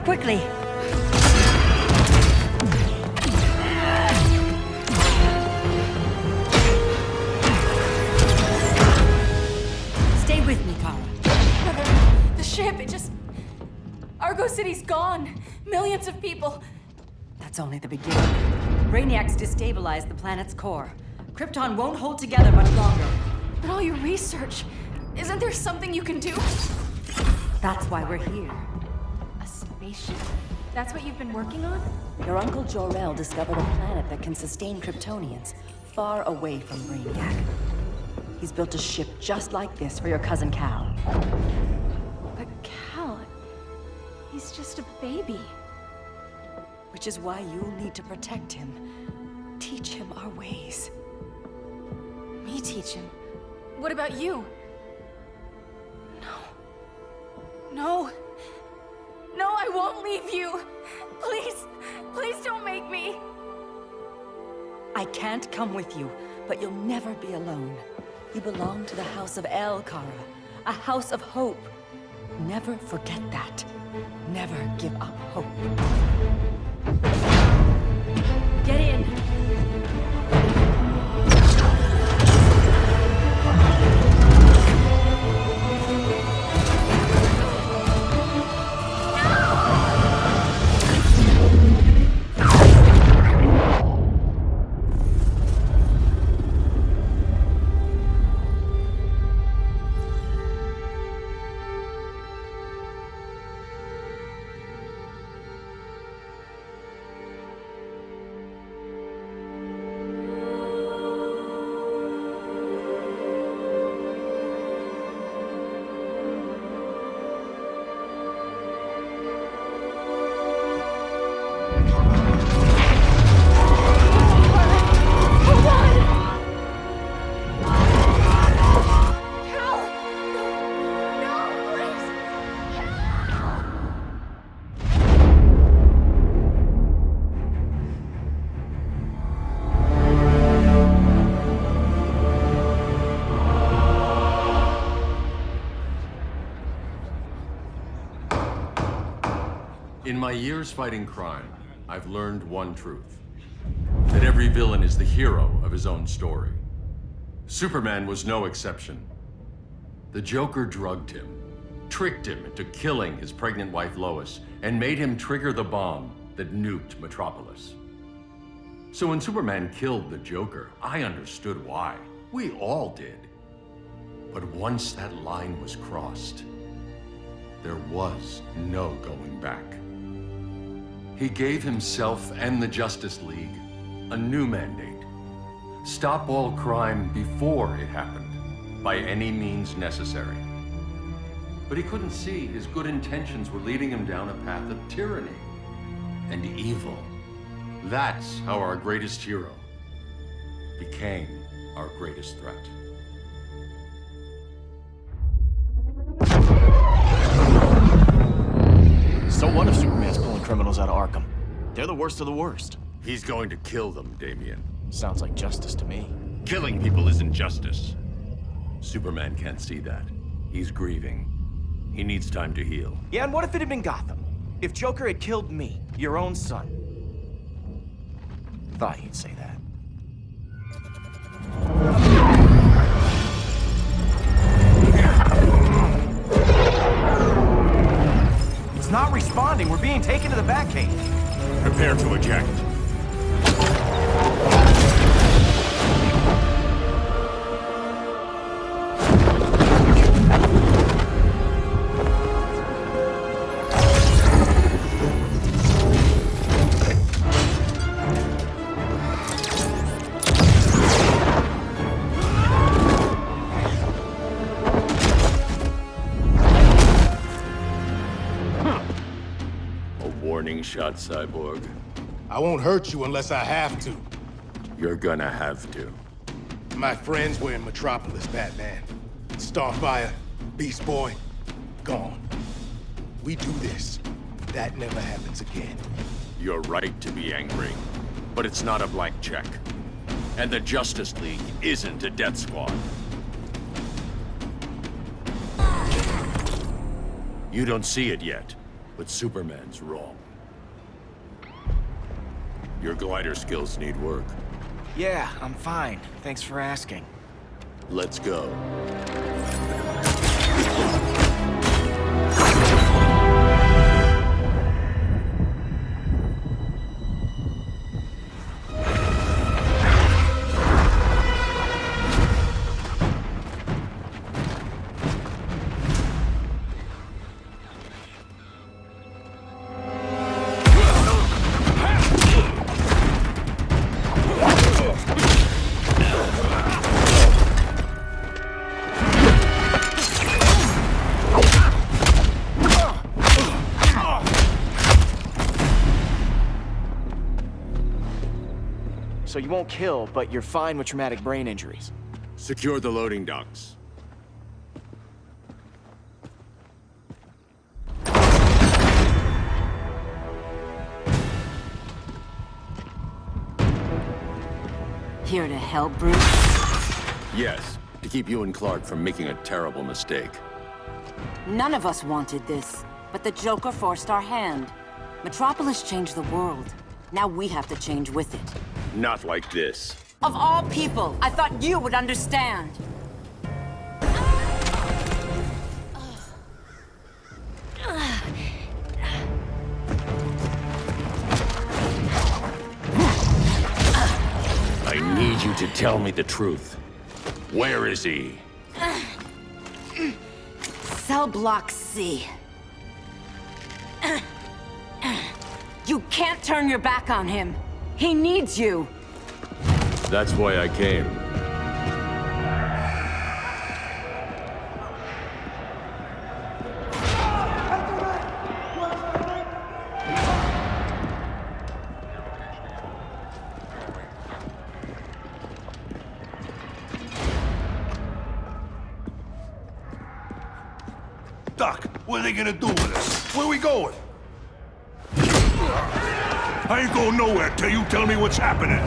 quickly. Stay with me, Kara. The ship, it just... Argo City's gone. Millions of people. That's only the beginning. Brainiac's destabilized the planet's core. Krypton won't hold together much longer. But all your research, isn't there something you can do? That's why we're here. A spaceship? That's what you've been working on? Your uncle Jor-El discovered a planet that can sustain Kryptonians, far away from Brainiac. He's built a ship just like this for your cousin Cal. But Cal... he's just a baby. Which is why you'll need to protect him. Teach him our ways. Me teach him? What about you? No. No, I won't leave you. Please, please don't make me. I can't come with you, but you'll never be alone. You belong to the House of El, Kara. A house of hope. Never forget that. Never give up hope. Get in! In my years fighting crime, I've learned one truth. That every villain is the hero of his own story. Superman was no exception. The Joker drugged him, tricked him into killing his pregnant wife Lois, and made him trigger the bomb that nuked Metropolis. So when Superman killed the Joker, I understood why. We all did. But once that line was crossed, there was no going back. He gave himself and the Justice League a new mandate. Stop all crime before it happened, by any means necessary. But he couldn't see his good intentions were leading him down a path of tyranny and evil. That's how our greatest hero became our greatest threat. So what if Superman's pulling criminals out of Arkham? They're the worst of the worst. He's going to kill them, Damian. Sounds like justice to me. Killing people isn't justice. Superman can't see that. He's grieving. He needs time to heal. Yeah, and what if it had been Gotham? If Joker had killed me, your own son? Thought he'd say that. It's not responding. We're being taken to the Batcave. Prepare to eject. Warning shot, Cyborg. I won't hurt you unless I have to. You're gonna have to. My friends were in Metropolis, Batman. Starfire, Beast Boy, gone. We do this. That never happens again. You're right to be angry, but it's not a blank check. And the Justice League isn't a death squad. You don't see it yet, But Superman's wrong. Your glider skills need work. Yeah, I'm fine. Thanks for asking. Let's go. So you won't kill, but you're fine with traumatic brain injuries. Secure the loading docks. Here to help, Bruce? Yes, to keep you and Clark from making a terrible mistake. None of us wanted this, but the Joker forced our hand. Metropolis changed the world. Now we have to change with it. Not like this. Of all people, I thought you would understand. I need you to tell me the truth. Where is he? Cell Block C. You can't turn your back on him. He needs you. That's why I came. Doc, what are they gonna do with us? Where we going? I ain't going nowhere till you tell me what's happening.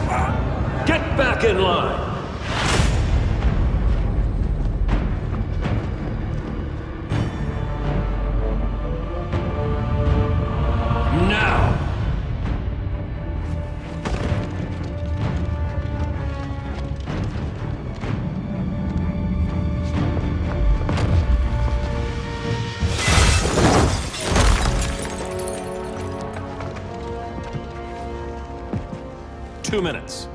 Get back in line! Now! Two minutes.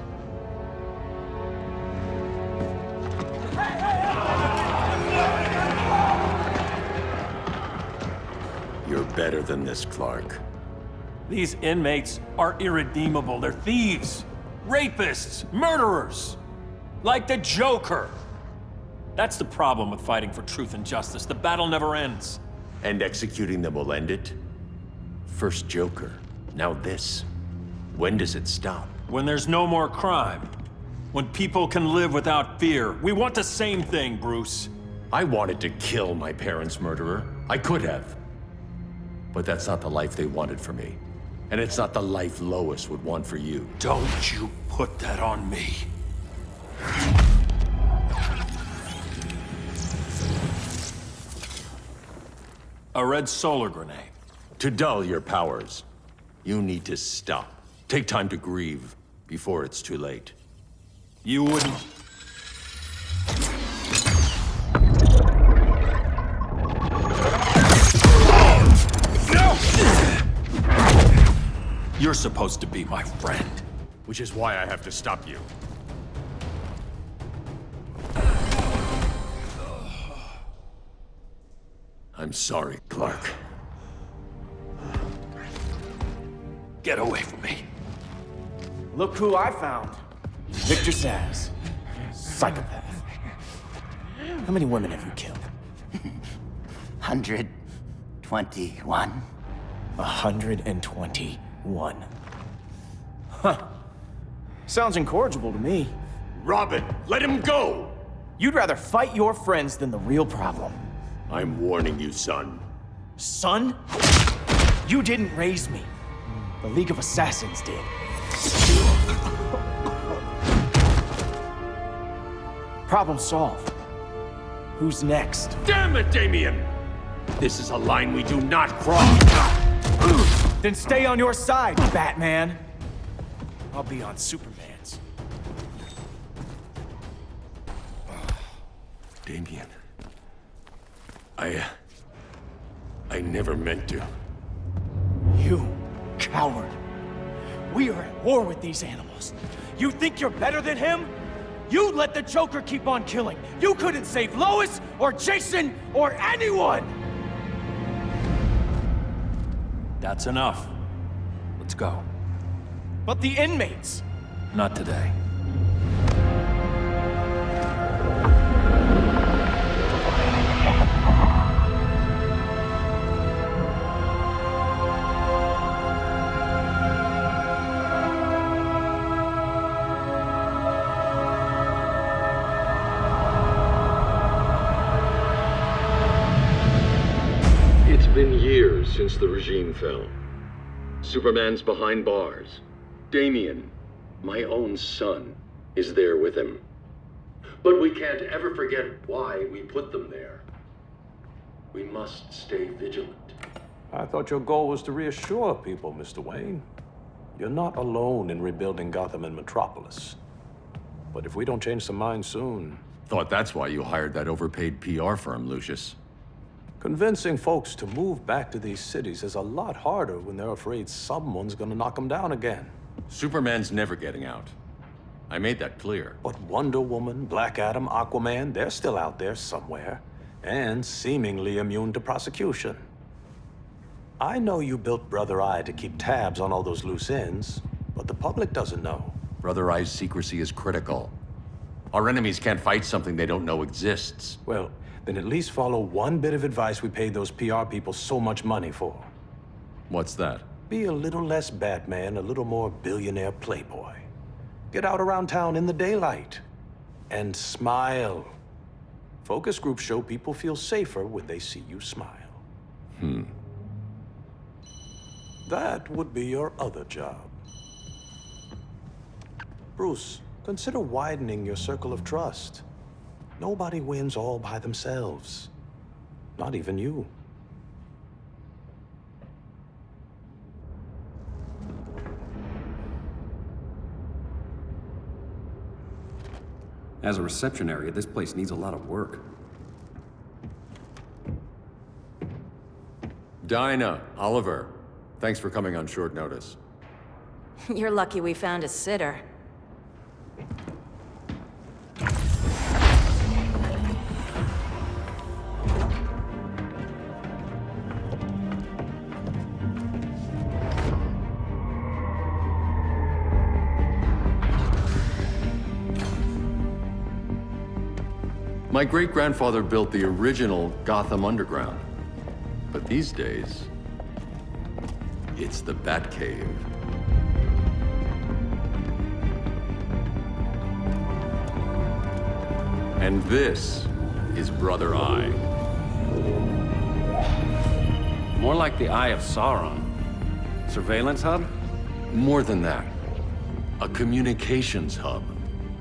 You're better than this, Clark. These inmates are irredeemable. They're thieves, rapists, murderers. Like the Joker. That's the problem with fighting for truth and justice. The battle never ends. And executing them will end it? First Joker, now this. When does it stop? When there's no more crime. When people can live without fear. We want the same thing, Bruce. I wanted to kill my parents' murderer. I could have. But that's not the life they wanted for me. And it's not the life Lois would want for you. Don't you put that on me. A red solar grenade. To dull your powers, you need to stop. Take time to grieve before it's too late. You wouldn't... You're supposed to be my friend. Which is why I have to stop you. I'm sorry, Clark. Get away from me. Look who I found. Victor Zsasz. Psychopath. How many women have you killed? 121. 121. Huh. Sounds incorrigible to me. Robin, let him go! You'd rather fight your friends than the real problem. I'm warning you, son. Son? You didn't raise me. The League of Assassins did. Problem solved. Who's next? Damn it, Damien! This is a line we do not cross. Then stay on your side, Batman. I'll be on Superman's. Damien. I never meant to. You coward. We are at war with these animals. You think you're better than him? You let the Joker keep on killing. You couldn't save Lois, or Jason, or anyone! That's enough. Let's go. But the inmates! Not today. It's been years since the regime fell. Superman's behind bars. Damien, my own son, is there with him. But we can't ever forget why we put them there. We must stay vigilant. I thought your goal was to reassure people, Mr. Wayne. You're not alone in rebuilding Gotham and Metropolis. But if we don't change some minds soon... Thought that's why you hired that overpaid PR firm, Lucius. Convincing folks to move back to these cities is a lot harder when they're afraid someone's gonna knock them down again. Superman's never getting out. I made that clear. But Wonder Woman, Black Adam, Aquaman, they're still out there somewhere. And seemingly immune to prosecution. I know you built Brother Eye to keep tabs on all those loose ends, but the public doesn't know. Brother Eye's secrecy is critical. Our enemies can't fight something they don't know exists. Well, then at least follow one bit of advice we paid those PR people so much money for. What's that? Be a little less Batman, a little more billionaire playboy. Get out around town in the daylight. And smile. Focus groups show people feel safer when they see you smile. That would be your other job. Bruce, consider widening your circle of trust. Nobody wins all by themselves. Not even you. As a reception area, this place needs a lot of work. Dinah, Oliver, thanks for coming on short notice. You're lucky we found a sitter. My great-grandfather built the original Gotham Underground. But these days, it's the Batcave. And this is Brother Eye. More like the Eye of Sauron. Surveillance hub? More than that. A communications hub,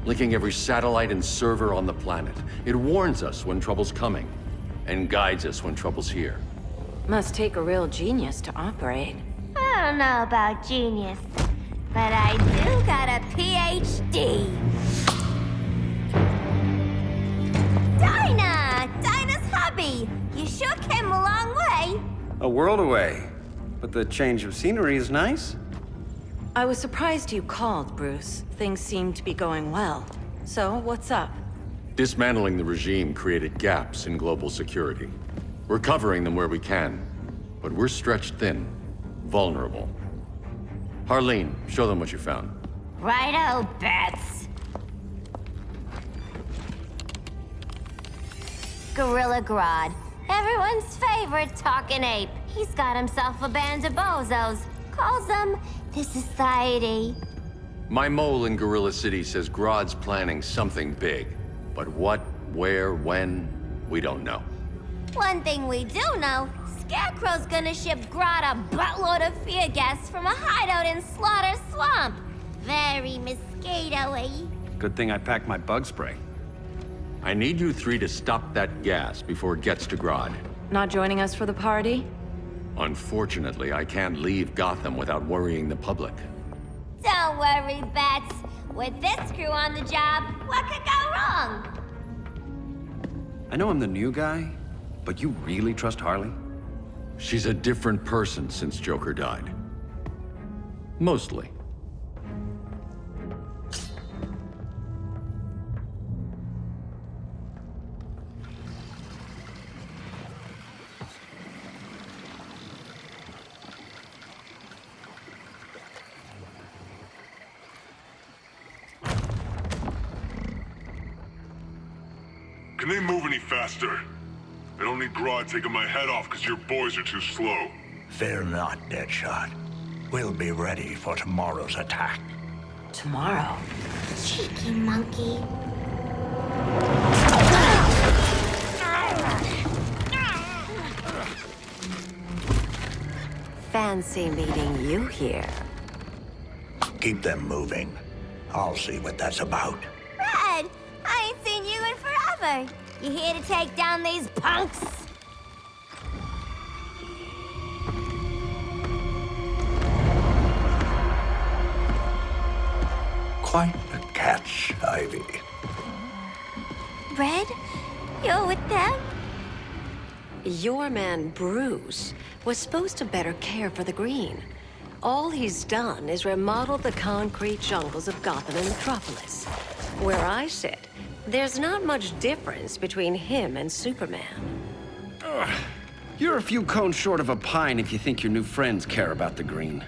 linking every satellite and server on the planet. It warns us when trouble's coming, and guides us when trouble's here. Must take a real genius to operate. I don't know about genius, but I do got a PhD. Dinah's hubby. You sure came a long way. A world away. But the change of scenery is nice. I was surprised you called, Bruce. Things seem to be going well. So, what's up? Dismantling the regime created gaps in global security. We're covering them where we can, but we're stretched thin, vulnerable. Harleen, show them what you found. Righto, Bats. Gorilla Grodd. Everyone's favorite talking ape. He's got himself a band of bozos. Calls them the Society. My mole in Gorilla City says Grodd's planning something big. But what, where, when, we don't know. One thing we do know, Scarecrow's gonna ship Grodd a buttload of fear gas from a hideout in Slaughter Swamp. Very mosquito-y. Good thing I packed my bug spray. I need you three to stop that gas before it gets to Grodd. Not joining us for the party? Unfortunately, I can't leave Gotham without worrying the public. Don't worry, Bats. With this crew on the job, what could go wrong? I know I'm the new guy, but you really trust Harley? She's a different person since Joker died. Mostly. Can they move any faster? I don't need Grodd taking my head off because your boys are too slow. Fear not, Deadshot. We'll be ready for tomorrow's attack. Tomorrow? Cheeky monkey. Fancy meeting you here. Keep them moving. I'll see what that's about. Red, I ain't seen you in forever. You here to take down these punks? Quite a catch, Ivy. Red, you're with them? Your man, Bruce, was supposed to better care for the Green. All he's done is remodel the concrete jungles of Gotham and Metropolis. Where I sit, there's not much difference between him and Superman. You're a few cones short of a pine if you think your new friends care about the Green.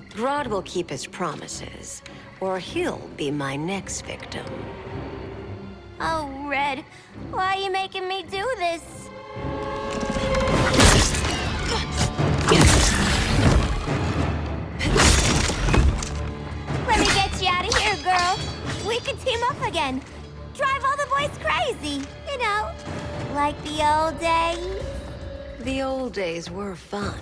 Grodd will keep his promises, or he'll be my next victim. Oh, Red, why are you making me do this? Let me get you out of here, girl. We could team up again. Drive all the boys crazy, you know, like the old days. The old days were fun,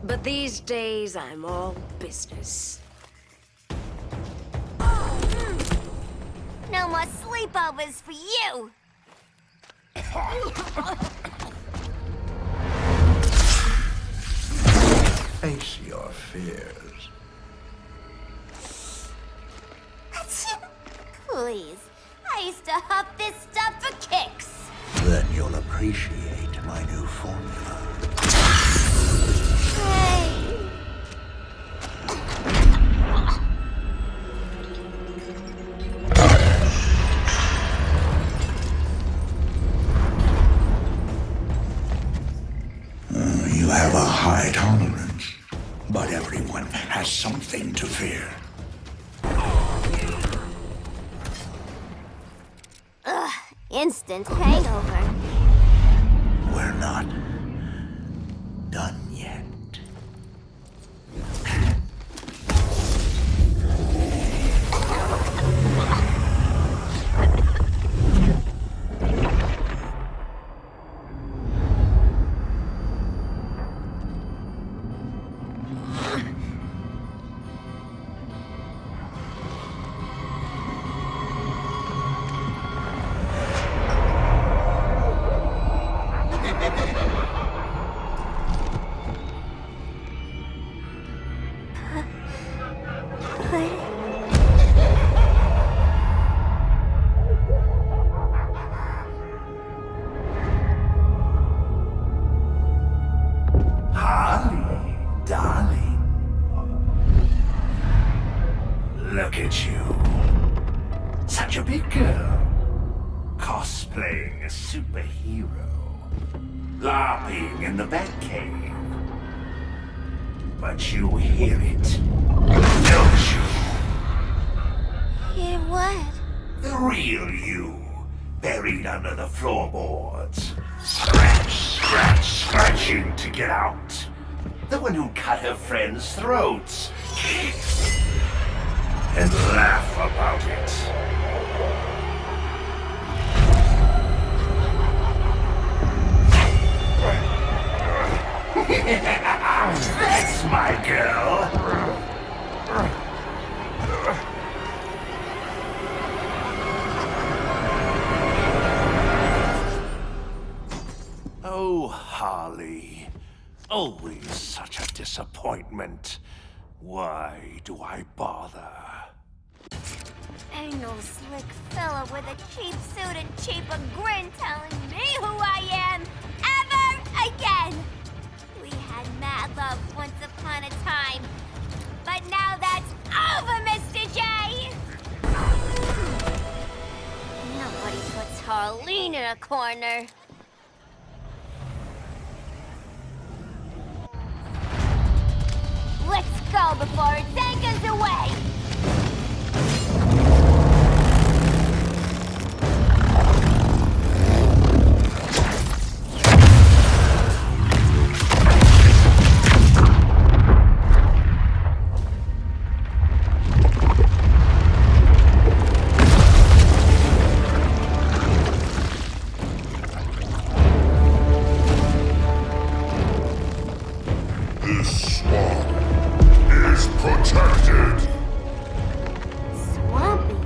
but these days I'm all business. No more sleepovers for you. Face your fears. Please, I used to huff this stuff for kicks. Then you'll appreciate my new formula. Hey. You have a high tolerance, but everyone has something to fear. Ugh, instant hangover. We're not done yet. Harley, darling. Look at you. Such a big girl. Cosplaying a superhero. LARPing in the Batcave. But you hear it, don't you? Hear what? The real you, buried under the floorboards. Scratch, scratch, scratching to get out. The one who cut her friends' throats. And laugh about it. That's my girl. Oh, Always such a disappointment. Why do I bother? Ain't no slick fella with a cheap suit and cheaper grin telling me who I am ever again. We had mad love once upon a time, but now that's over, Mr. J. Nobody puts Harleen in a corner. Let's go before it takes us away. This swamp is protected. Swampy?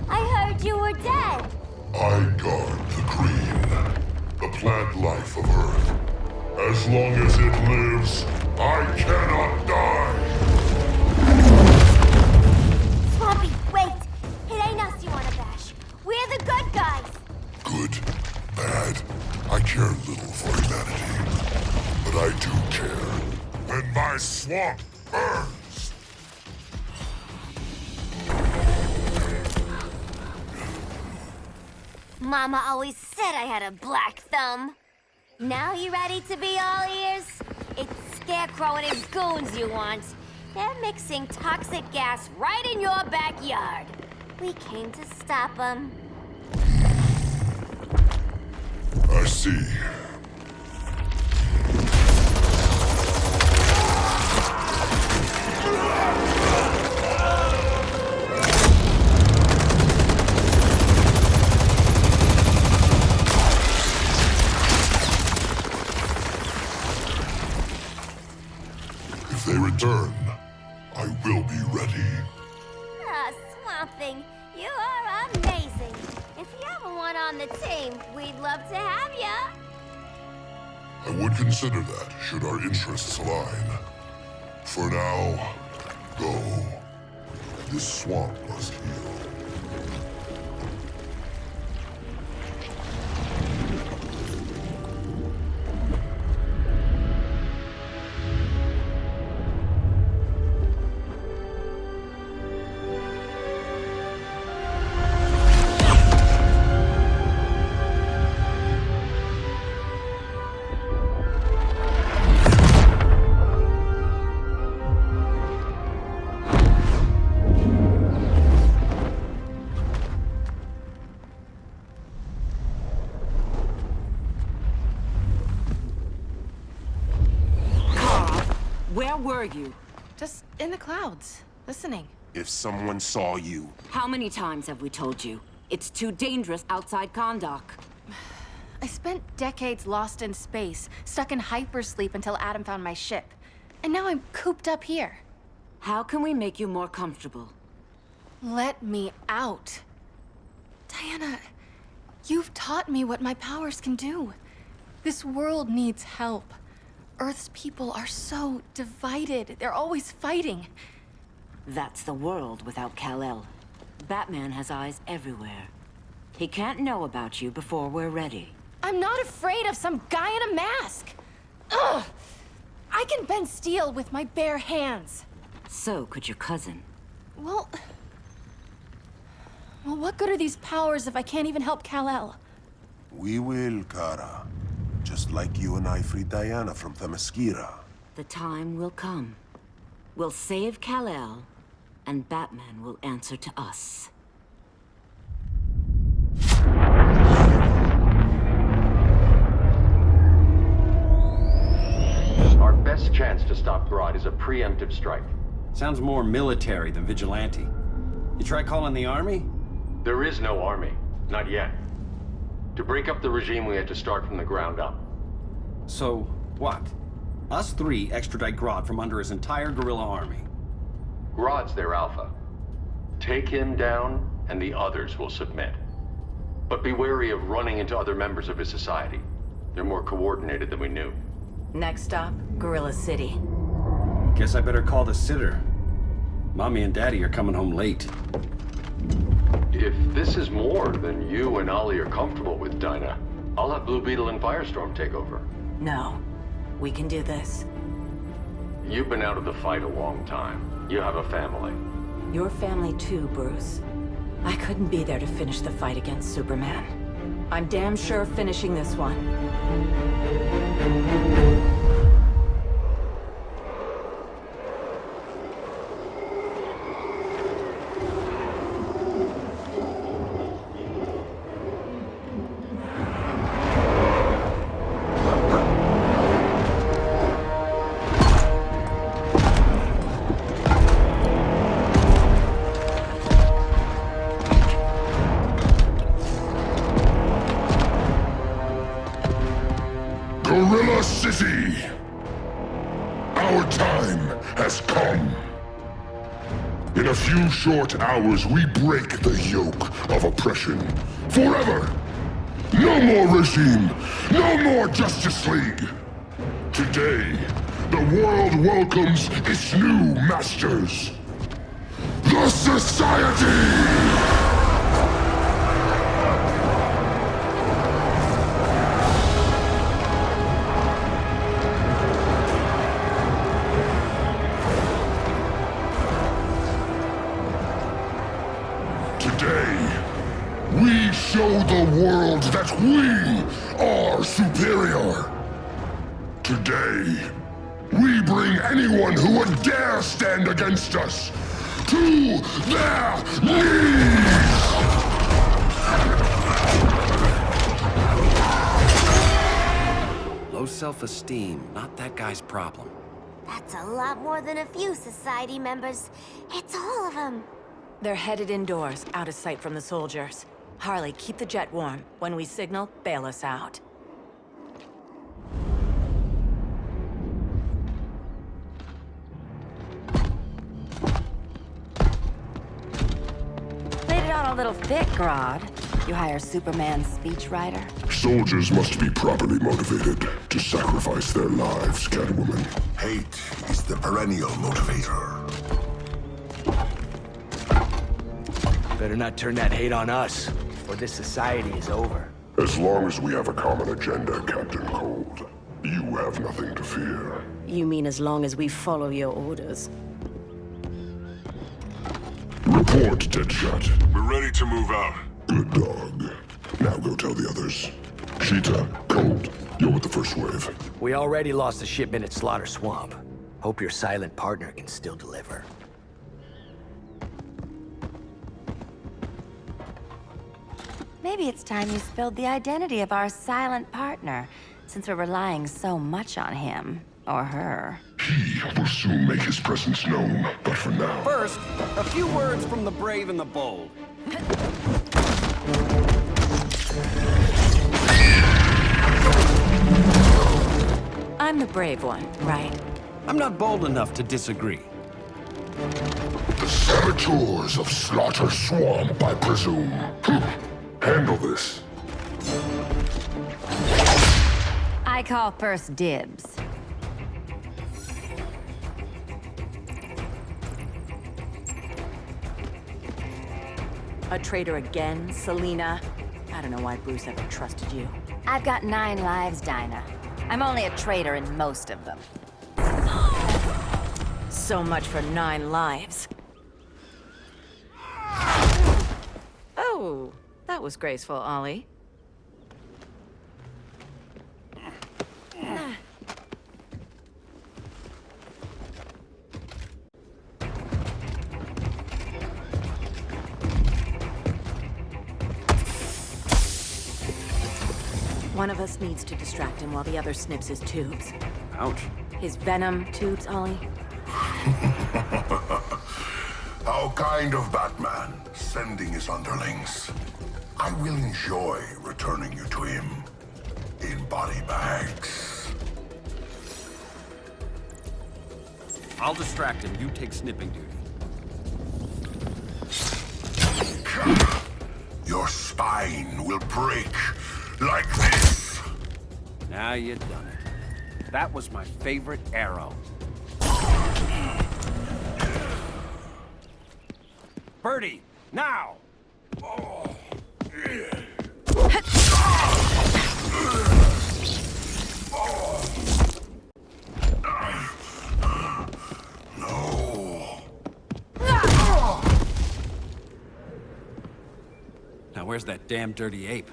I heard you were dead. I guard the green, the plant life of Earth. As long as it lives, I cannot die. Swampy, wait! It ain't us you wanna bash. We're the good guys. Good, bad, I care little for humanity. But I do care. And my swamp burns. Mama always said I had a black thumb. Now you ready to be all ears? It's Scarecrow and his goons you want. They're mixing toxic gas right in your backyard. We came to stop them. I see. If they return, I will be ready. Ah, Swamp Thing, you are amazing. If you ever want on the team, we'd love to have ya. I would consider that, should our interests align. For now, go. This swamp must heal. Where were you? Just in the clouds, listening. If someone saw you... How many times have we told you? It's too dangerous outside Kondak. I spent decades lost in space, stuck in hypersleep until Adam found my ship. And now I'm cooped up here. How can we make you more comfortable? Let me out. Diana, you've taught me what my powers can do. This world needs help. Earth's people are so divided. They're always fighting. That's the world without Kal-El. Batman has eyes everywhere. He can't know about you before we're ready. I'm not afraid of some guy in a mask. Ugh! I can bend steel with my bare hands. So could your cousin. Well, what good are these powers if I can't even help Kal-El? We will, Kara. Just like you and I freed Diana from Themyscira. The time will come. We'll save Kal-El, and Batman will answer to us. Our best chance to stop Grodd is a preemptive strike. Sounds more military than vigilante. You try calling the army? There is no army. Not yet. To break up the regime, we had to start from the ground up. So, what? Us three extradite Grodd from under his entire guerrilla army. Grodd's their alpha. Take him down, and the others will submit. But be wary of running into other members of his society. They're more coordinated than we knew. Next stop, Gorilla City. Guess I better call the sitter. Mommy and Daddy are coming home late. If this is more than you and Ollie are comfortable with, Dinah, I'll have Blue Beetle and Firestorm take over. No. We can do this. You've been out of the fight a long time. You have a family. Your family too, Bruce. I couldn't be there to finish the fight against Superman. I'm damn sure finishing this one. Gorilla City! Our time has come. In a few short hours, we break the yoke of oppression. Forever! No more regime! No more Justice League! Today, the world welcomes its new masters. The Society! We show the world that we are superior. Today, we bring anyone who would dare stand against us to their knees! Low self-esteem, not that guy's problem. That's a lot more than a few society members. It's all of them. They're headed indoors, out of sight from the soldiers. Harley, keep the jet warm. When we signal, bail us out. Played it on a little thick, Grodd. You hire Superman's speechwriter? Soldiers must be properly motivated to sacrifice their lives, Catwoman. Hate is the perennial motivator. Better not turn that hate on us, or this society is over. As long as we have a common agenda, Captain Cold, you have nothing to fear. You mean as long as we follow your orders? Report, Deadshot. We're ready to move out. Good dog. Now go tell the others. Cheetah, Cold, you're with the first wave. We already lost a shipment at Slaughter Swamp. Hope your silent partner can still deliver. Maybe it's time you spilled the identity of our silent partner, since we're relying so much on him. Or her. He will soon make his presence known, but for now... First, a few words from the brave and the bold. I'm the brave one, right? I'm not bold enough to disagree. The saboteurs of Slaughter Swamp, I presume. Handle this. I call first dibs. A traitor again, Selina? I don't know why Bruce ever trusted you. I've got 9 lives, Dinah. I'm only a traitor in most of them. So much for 9 lives. Oh, that was graceful, Ollie. One of us needs to distract him while the other snips his tubes. Ouch. His venom tubes, Ollie. How kind of Batman, sending his underlings. I will enjoy returning you to him in body bags. I'll distract him. You take snipping duty. Your spine will break like this. Now you've done it. That was my favorite arrow. Birdie, now! Now where's that damn dirty ape?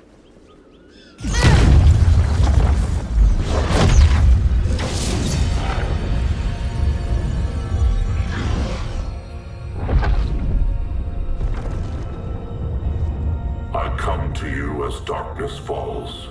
I come to you as darkness falls.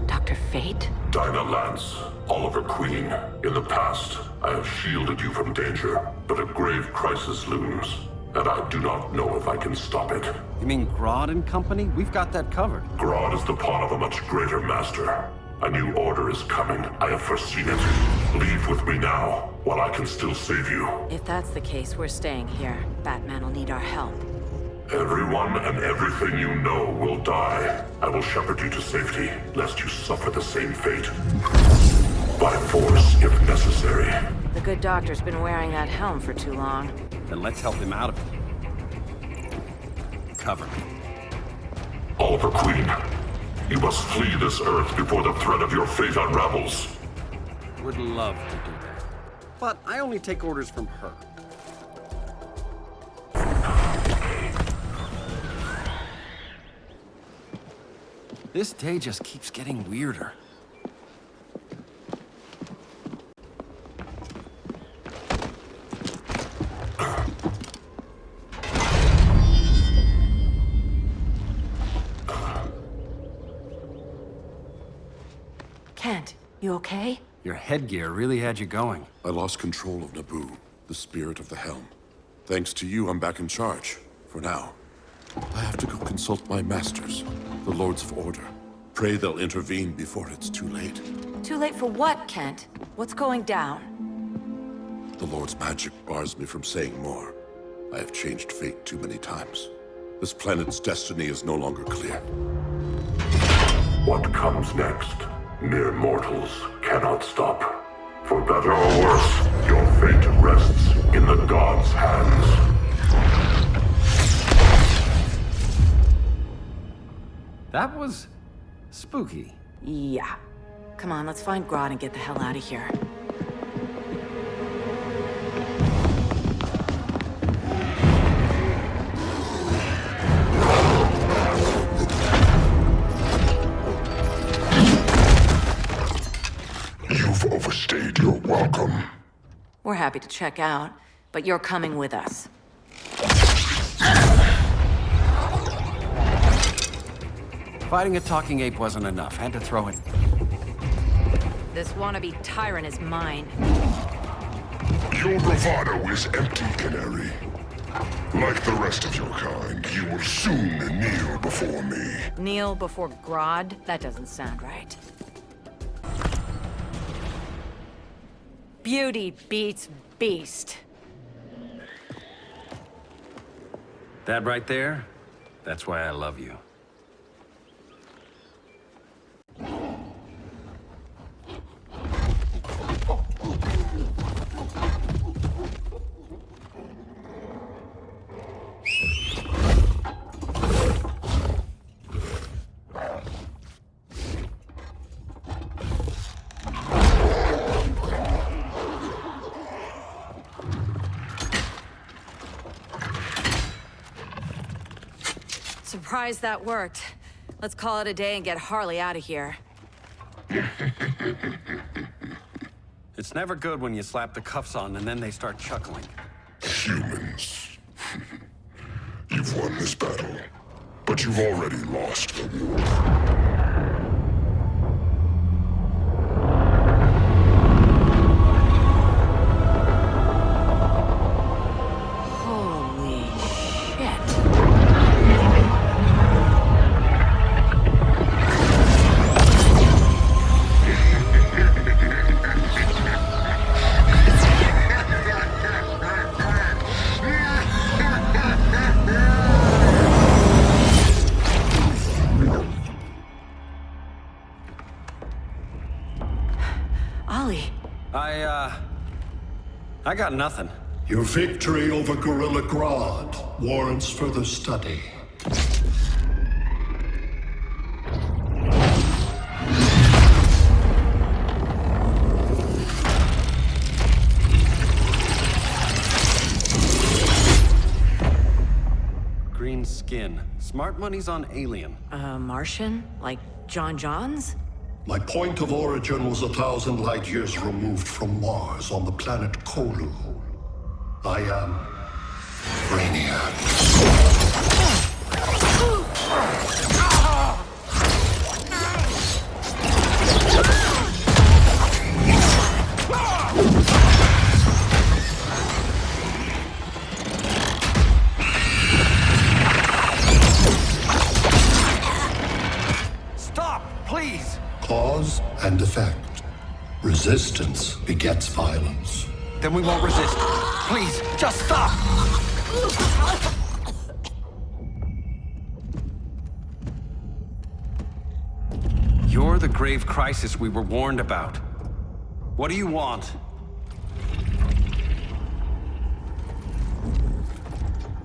Dr. Fate? Dinah Lance, Oliver Queen. In the past, I have shielded you from danger, but a grave crisis looms, and I do not know if I can stop it. You mean Grodd and company? We've got that covered. Grodd is the pawn of a much greater master. A new order is coming. I have foreseen it. Leave with me now, while I can still save you. If that's the case, we're staying here. Batman will need our help. Everyone and everything you know will die. I will shepherd you to safety, lest you suffer the same fate. By force, if necessary. The good doctor's been wearing that helm for too long. Then let's help him out of it. Cover me. Oliver Queen, you must flee this Earth before the thread of your fate unravels. Would love to do that. But I only take orders from her. This day just keeps getting weirder. Kent, you okay? Your headgear really had you going. I lost control of Naboo, the spirit of the helm. Thanks to you, I'm back in charge. For now. I have to go consult my masters, the Lords of Order. Pray they'll intervene before it's too late. Too late for what, Kent? What's going down? The Lord's magic bars me from saying more. I have changed fate too many times. This planet's destiny is no longer clear. What comes next, mere mortals cannot stop. For better or worse, your fate rests in the gods' hands. That was spooky. Yeah. Come on, let's find Grodd and get the hell out of here. You've overstayed your welcome. We're happy to check out, but you're coming with us. Fighting a talking ape wasn't enough. Had to throw it. This wannabe tyrant is mine. Your bravado is empty, Canary. Like the rest of your kind, you will soon kneel before me. Kneel before Grodd? That doesn't sound right. Beauty beats beast. That right there, that's why I love you. Surprised that worked. Let's call it a day and get Harley out of here. It's never good when you slap the cuffs on and then they start chuckling. Humans. You've won this battle, but you've already lost the war. I got nothing. Your victory over Gorilla Grodd warrants further study. Green skin. Smart money's on alien. Martian? Like John Johns? My point of origin was 1,000 light years removed from Mars on the planet Kolu. I am Brainiac. Stop, please! Cause and effect. Resistance begets violence. Then we won't resist. Please, just stop! You're the grave crisis we were warned about. What do you want?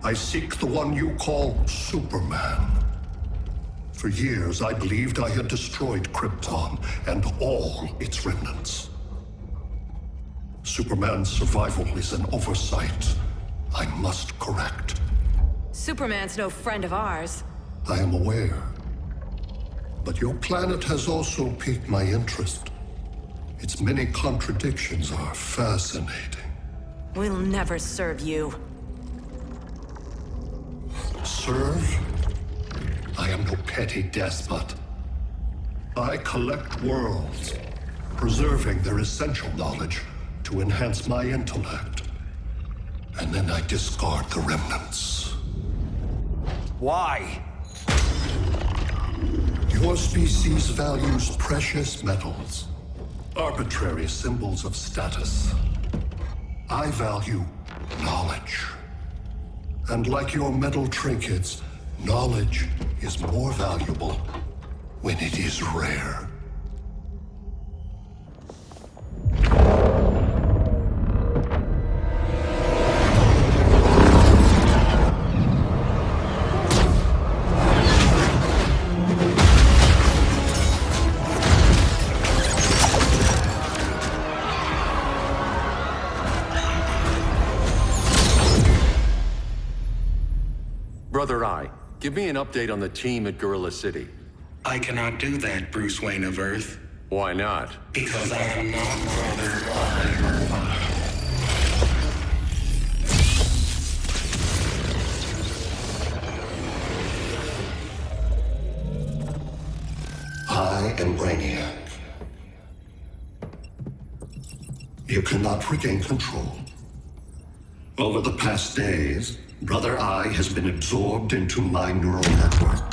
I seek the one you call Superman. For years, I believed I had destroyed Krypton and all its remnants. Superman's survival is an oversight I must correct. Superman's no friend of ours. I am aware. But your planet has also piqued my interest. Its many contradictions are fascinating. We'll never serve you. Serve? I am no petty despot. I collect worlds, preserving their essential knowledge to enhance my intellect. And then I discard the remnants. Why? Your species values precious metals, arbitrary symbols of status. I value knowledge. And like your metal trinkets, knowledge is more valuable when it is rare. Brother Eye, give me an update on the team at Gorilla City. I cannot do that, Bruce Wayne of Earth. Why not? Because I am not Brother Eye. I am Brainiac. You cannot regain control. Over the past days, Brother Eye has been absorbed into my neural network.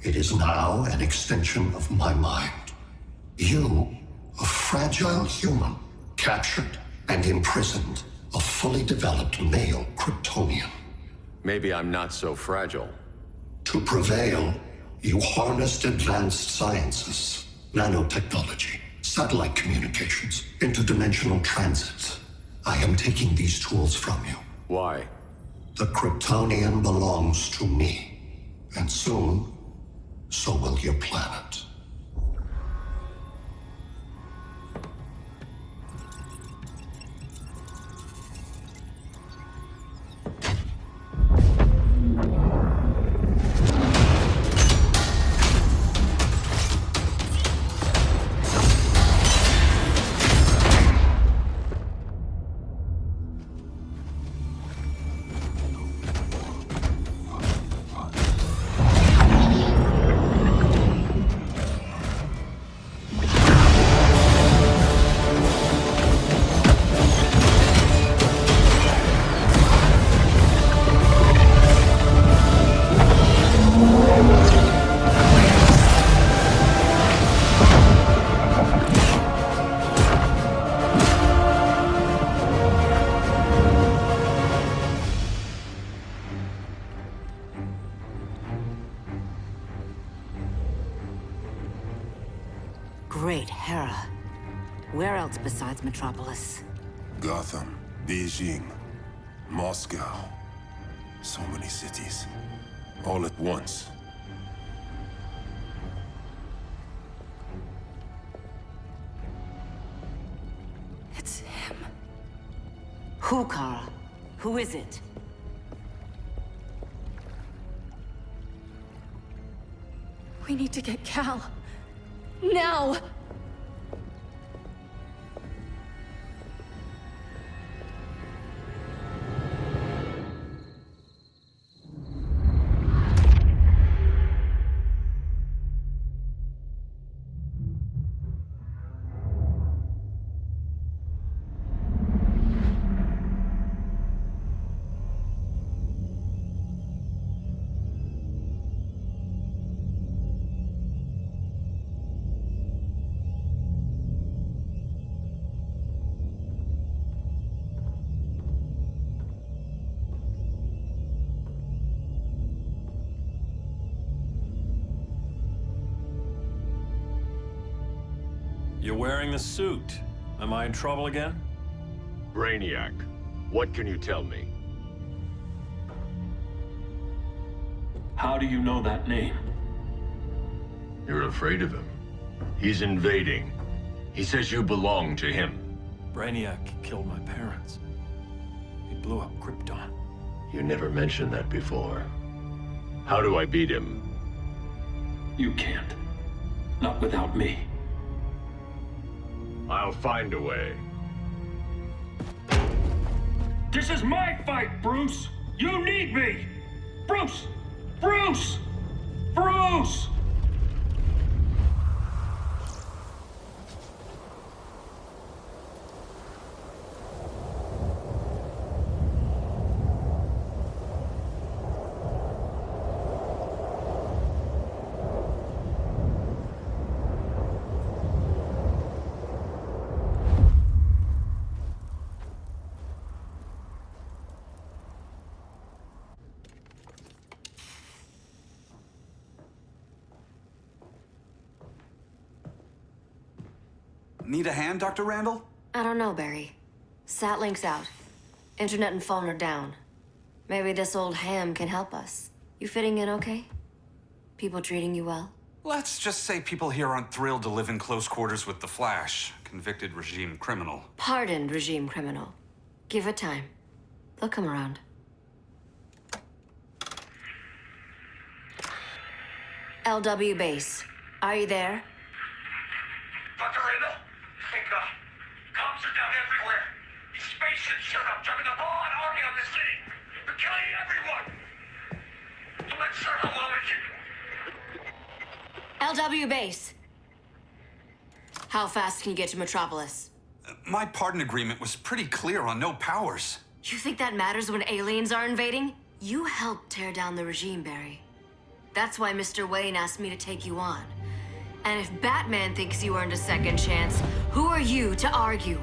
It is now an extension of my mind. You, a fragile human, captured and imprisoned a fully developed male Kryptonian. Maybe I'm not so fragile. To prevail, you harnessed advanced sciences, nanotechnology, satellite communications, interdimensional transit. I am taking these tools from you. Why? The Kryptonian belongs to me. And soon, so will your planet. besides Metropolis. Gotham, Beijing, Moscow. So many cities. All at once. It's him. Who, Kara? Who is it? We need to get Cal. Now! You're wearing the suit. Am I in trouble again? Brainiac, what can you tell me? How do you know that name? You're afraid of him. He's invading. He says you belong to him. Brainiac killed my parents. He blew up Krypton. You never mentioned that before. How do I beat him? You can't. Not without me. I'll find a way. This is my fight, Bruce! You need me! Bruce! Bruce! Bruce! Need a hand, Dr. Randall? I don't know, Barry. Satlink's out. Internet and phone are down. Maybe this old ham can help us. You fitting in okay? People treating you well? Let's just say people here aren't thrilled to live in close quarters with the Flash, convicted regime criminal. Pardoned regime criminal. Give it time. They'll come around. LW base. Are you there? Dr. Randall? Thank God. Cops are down everywhere. These spaceships showed up, driving a ball and army on the city. They're killing everyone. I'm not sure how long it can... LW base. How fast can you get to Metropolis? My pardon agreement was pretty clear on no powers. You think that matters when aliens are invading? You helped tear down the regime, Barry. That's why Mr. Wayne asked me to take you on. And if Batman thinks you earned a second chance, who are you to argue?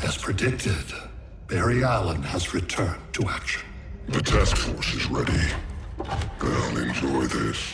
As predicted, Barry Allen has returned to action. The task force is ready. They'll enjoy this.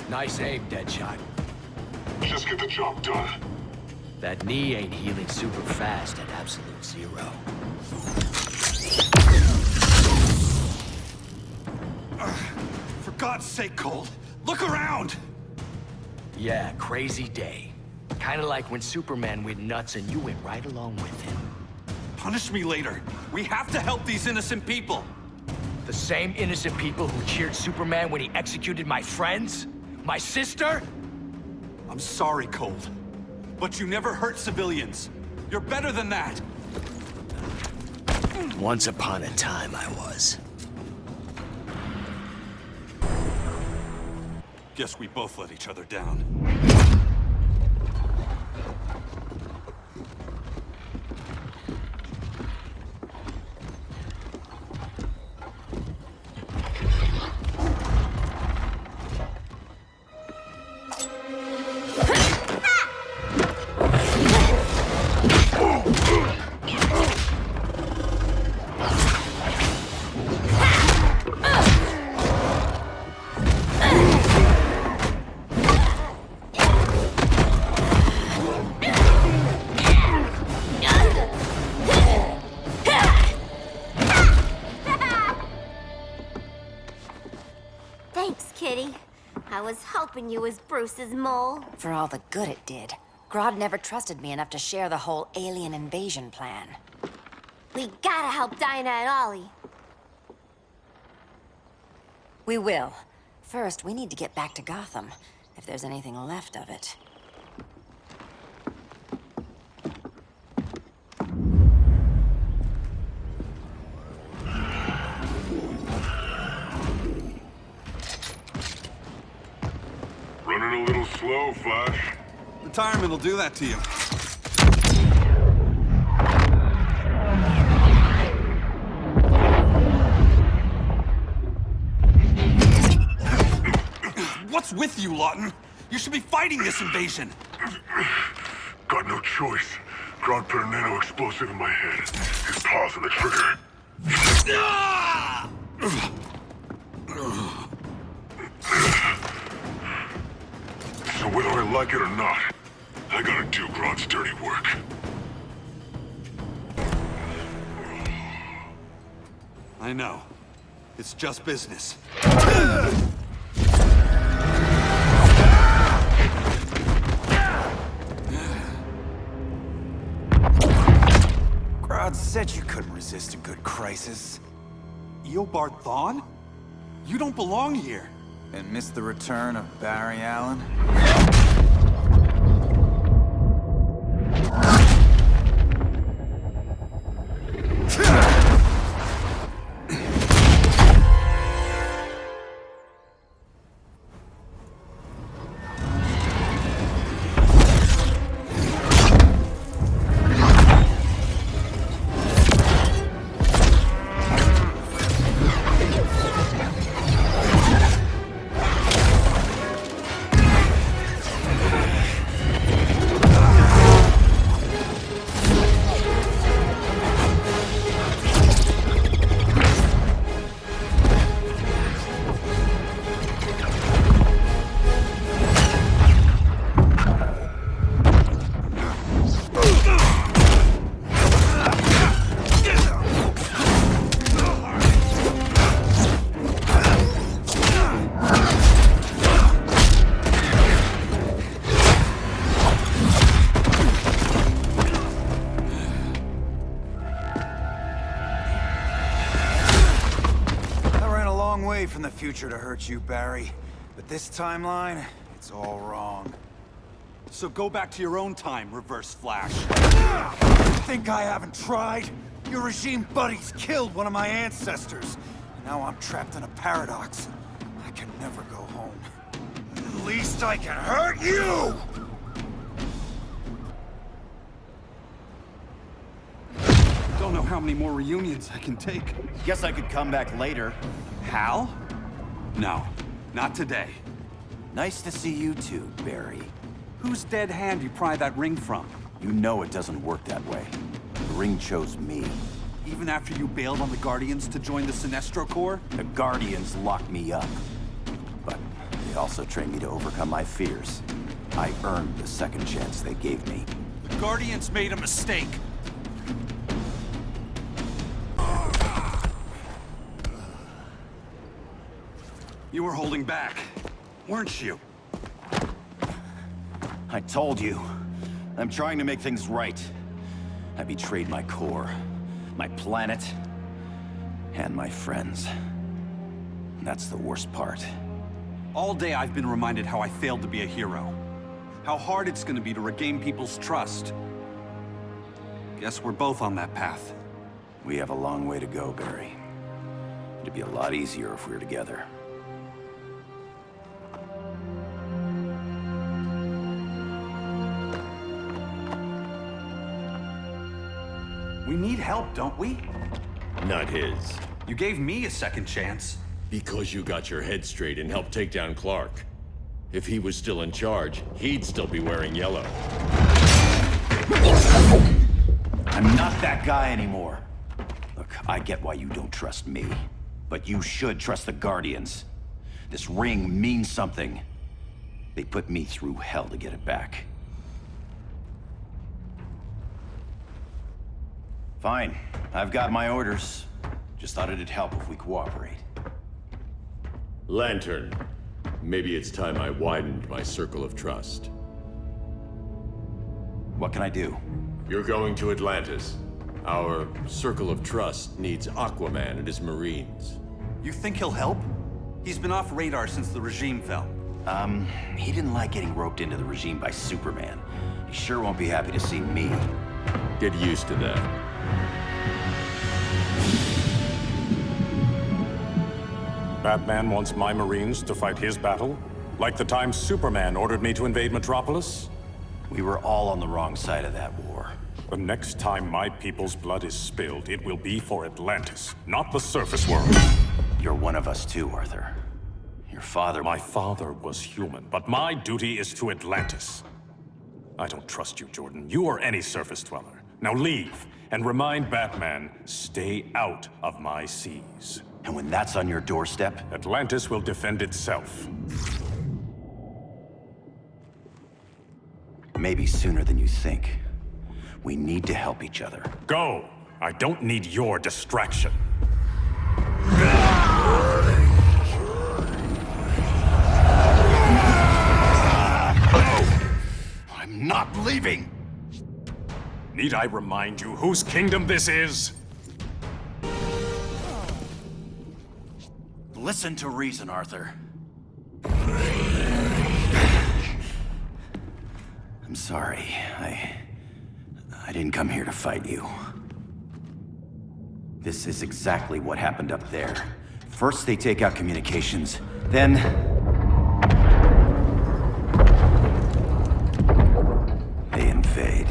Nice aim, Deadshot. Let's get the job done. That knee ain't healing super fast at absolute zero. For God's sake, Cole, look around! Yeah, crazy day. Kinda like when Superman went nuts and you went right along with him. Punish me later. We have to help these innocent people. The same innocent people who cheered Superman when he executed my friends? My sister? I'm sorry, Cole. But you never hurt civilians. You're better than that. Once upon a time, I was. Guess we both let each other down. Thanks, Kitty. I was hoping you was Bruce's mole. For all the good it did. Grodd never trusted me enough to share the whole alien invasion plan. We gotta help Dinah and Ollie. We will. First, we need to get back to Gotham, if there's anything left of it. Running a little slow, Flash. Retirement will do that to you. What's with you, Lawton? You should be fighting this invasion. Got no choice. Grodd put a nano-explosive in my head. His paws on the trigger. So whether I like it or not, I gotta do Grodd's dirty work. I know. It's just business. Grodd said you couldn't resist a good crisis. Eobard Thawne? You don't belong here. And miss the return of Barry Allen? From the future to hurt you, Barry. But this timeline, it's all wrong. So go back to your own time, Reverse Flash. Think I haven't tried? Your regime buddies killed one of my ancestors. And now I'm trapped in a paradox. I can never go home. At least I can hurt you! Don't know how many more reunions I can take. Guess I could come back later. Hal? No, not today. Nice to see you too, Barry. Whose dead hand you pry that ring from? You know it doesn't work that way. The ring chose me. Even after you bailed on the Guardians to join the Sinestro Corps? The Guardians locked me up. But they also trained me to overcome my fears. I earned the second chance they gave me. The Guardians made a mistake. You were holding back, weren't you? I told you. I'm trying to make things right. I betrayed my core, my planet, and my friends. And that's the worst part. All day I've been reminded how I failed to be a hero. How hard it's gonna be to regain people's trust. Guess we're both on that path. We have a long way to go, Barry. It'd be a lot easier if we were together. We need help, don't we? Not his. You gave me a second chance. Because you got your head straight and helped take down Clark. If he was still in charge, he'd still be wearing yellow. I'm not that guy anymore. Look, I get why you don't trust me. But you should trust the Guardians. This ring means something. They put me through hell to get it back. Fine. I've got my orders. Just thought it'd help if we cooperate. Lantern. Maybe it's time I widened my circle of trust. What can I do? You're going to Atlantis. Our circle of trust needs Aquaman and his Marines. You think he'll help? He's been off radar since the regime fell. He didn't like getting roped into the regime by Superman. He sure won't be happy to see me. Get used to that. Batman wants my Marines to fight his battle? Like the time Superman ordered me to invade Metropolis? We were all on the wrong side of that war. The next time my people's blood is spilled, it will be for Atlantis, not the surface world. You're one of us too, Arthur. Your father... My father was human, but my duty is to Atlantis. I don't trust you, Jordan. You or any surface dweller. Now leave, and remind Batman, stay out of my seas. And when that's on your doorstep? Atlantis will defend itself. Maybe sooner than you think. We need to help each other. Go! I don't need your distraction. I'm not leaving! Need I remind you whose kingdom this is? Listen to reason, Arthur. I'm sorry. I didn't come here to fight you. This is exactly what happened up there. First they take out communications, then... they invade.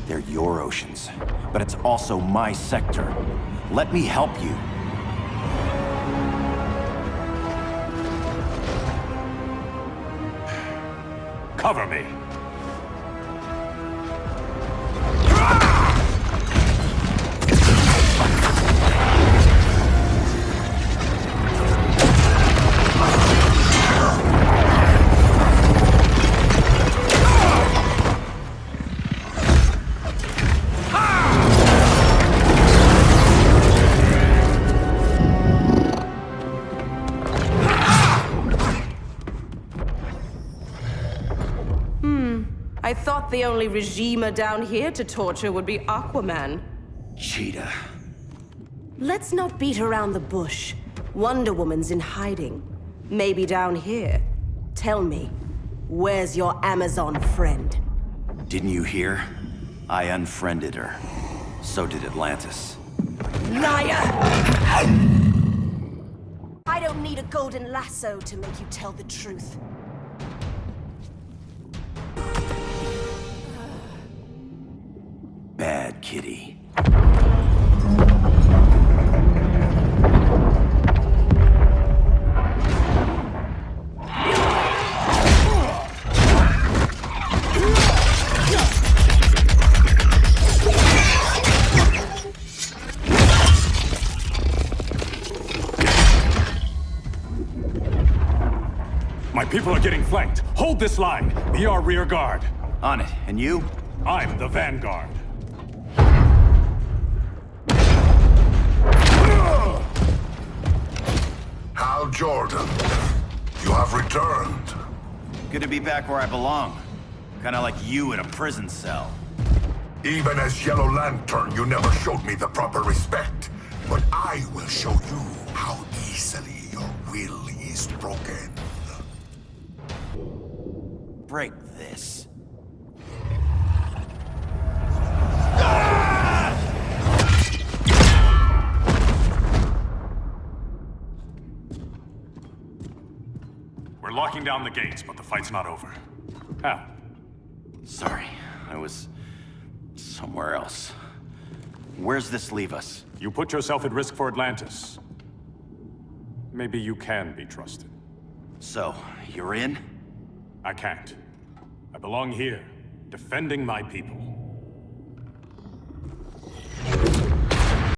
They're your oceans, but it's also my sector. Let me help you. Cover me. I thought the only regimer down here to torture would be Aquaman. Cheetah. Let's not beat around the bush. Wonder Woman's in hiding. Maybe down here. Tell me, where's your Amazon friend? Didn't you hear? I unfriended her. So did Atlantis. Liar! I don't need a golden lasso to make you tell the truth. Bad kitty. people are getting flanked. Hold this line. Be our rear guard. On it. And you? I'm the vanguard. Hal Jordan, you have returned. Good to be back where I belong. Kinda like you in a prison cell. Even as Yellow Lantern, you never showed me the proper respect. But I will show you how easily your will is broken. Break this. We're locking down the gates, but the fight's not over. Hal. Sorry, I was somewhere else. Where's this leave us? You put yourself at risk for Atlantis. Maybe you can be trusted. So, you're in? I can't. I belong here, defending my people.